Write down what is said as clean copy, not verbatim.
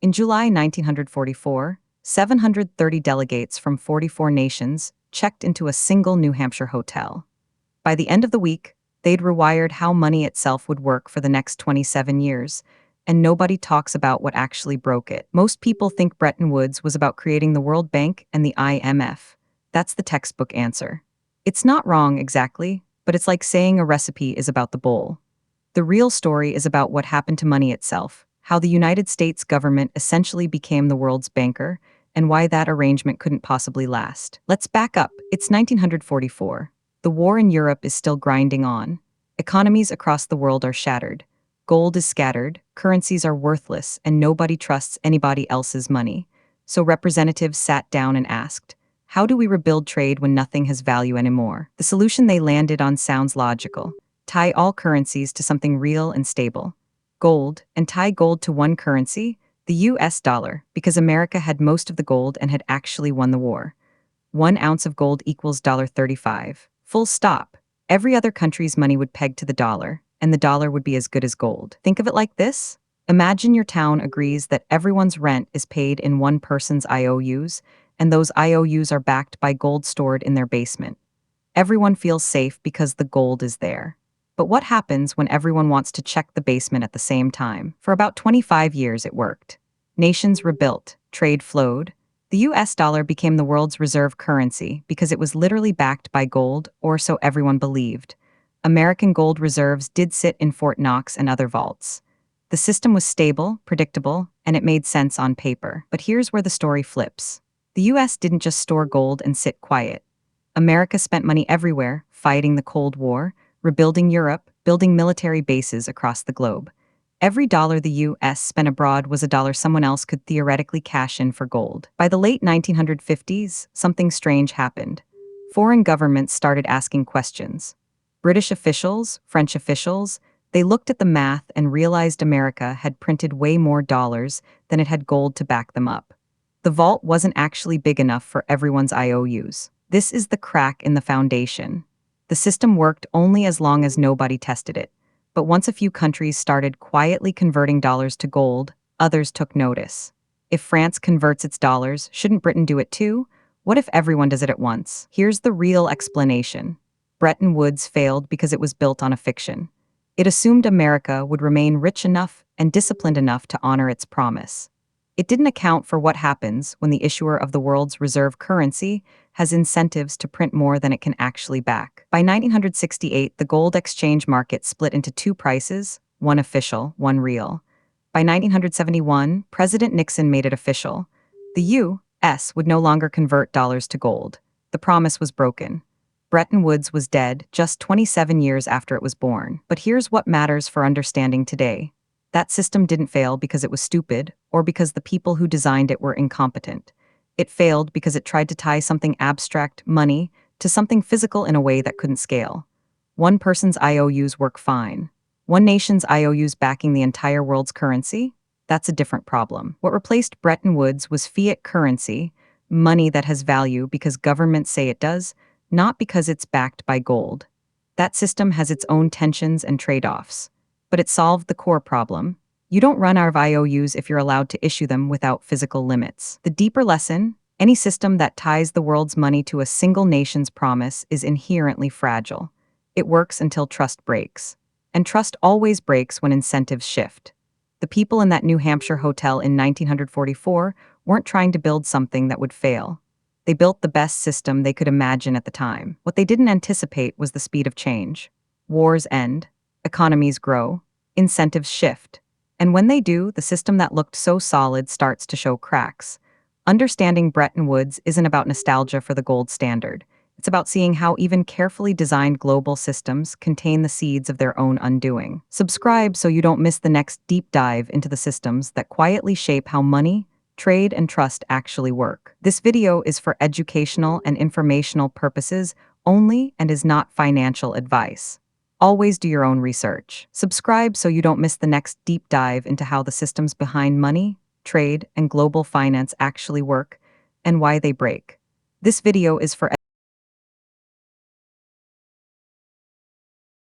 In July 1944, 730 delegates from 44 nations checked into a single New Hampshire hotel. By the end of the week, they'd rewired how money itself would work for the next 27 years, and nobody talks about what actually broke it. Most people think Bretton Woods was about creating the World Bank and the IMF. That's the textbook answer. It's not wrong exactly, but it's like saying a recipe is about the bowl. The real story is about what happened to money itself, how the United States government essentially became the world's banker, and why that arrangement couldn't possibly last. Let's back up. It's 1944. The war in Europe is still grinding on. Economies across the world are shattered. Gold is scattered, currencies are worthless, and nobody trusts anybody else's money. So representatives sat down and asked, how do we rebuild trade when nothing has value anymore? The solution they landed on sounds logical. Tie all currencies to something real and stable. Gold, and tie gold to one currency, the US dollar, because America had most of the gold and had actually won the war. 1 ounce of gold equals $1.35. Full stop. Every other country's money would peg to the dollar, and the dollar would be as good as gold. Think of it like this. Imagine your town agrees that everyone's rent is paid in one person's IOUs, and those IOUs are backed by gold stored in their basement. Everyone feels safe because the gold is there. But what happens when everyone wants to check the basement at the same time? For about 25 years it worked. Nations rebuilt, trade flowed. The US dollar became the world's reserve currency because it was literally backed by gold, or so everyone believed. American gold reserves did sit in Fort Knox and other vaults. The system was stable, predictable, and it made sense on paper. But here's where the story flips. The US didn't just store gold and sit quiet. America spent money everywhere, fighting the Cold War, rebuilding Europe, building military bases across the globe. Every dollar the US spent abroad was a dollar someone else could theoretically cash in for gold. By the late 1950s, something strange happened. Foreign governments started asking questions. British officials, French officials, they looked at the math and realized America had printed way more dollars than it had gold to back them up. The vault wasn't actually big enough for everyone's IOUs. This is the crack in the foundation. The system worked only as long as nobody tested it. But once a few countries started quietly converting dollars to gold, others took notice. If France converts its dollars, shouldn't Britain do it too? What if everyone does it at once? Here's the real explanation. Bretton Woods failed because it was built on a fiction. It assumed America would remain rich enough and disciplined enough to honor its promise. It didn't account for what happens when the issuer of the world's reserve currency has incentives to print more than it can actually back. By 1968, the gold exchange market split into two prices, one official, one real. By 1971, President Nixon made it official. The U.S. would no longer convert dollars to gold. The promise was broken. Bretton Woods was dead just 27 years after it was born. But here's what matters for understanding today. That system didn't fail because it was stupid, or because the people who designed it were incompetent. It failed because it tried to tie something abstract, money, to something physical in a way that couldn't scale. One person's IOUs work fine. One nation's IOUs backing the entire world's currency? That's a different problem. What replaced Bretton Woods was fiat currency, money that has value because governments say it does, not because it's backed by gold. That system has its own tensions and trade-offs. But it solved the core problem. You don't run out of IOUs if you're allowed to issue them without physical limits. The deeper lesson, any system that ties the world's money to a single nation's promise is inherently fragile. It works until trust breaks. And trust always breaks when incentives shift. The people in that New Hampshire hotel in 1944 weren't trying to build something that would fail. They built the best system they could imagine at the time. What they didn't anticipate was the speed of change. Wars end. Economies grow, incentives shift, and when they do, the system that looked so solid starts to show cracks. Understanding Bretton Woods isn't about nostalgia for the gold standard. It's about seeing how even carefully designed global systems contain the seeds of their own undoing. Subscribe so you don't miss the next deep dive into the systems that quietly shape how money, trade, and trust actually work. This video is for educational and informational purposes only and is not financial advice. Always do your own research. Subscribe so you don't miss the next deep dive into how the systems behind money, trade, and global finance actually work and why they break. This video is for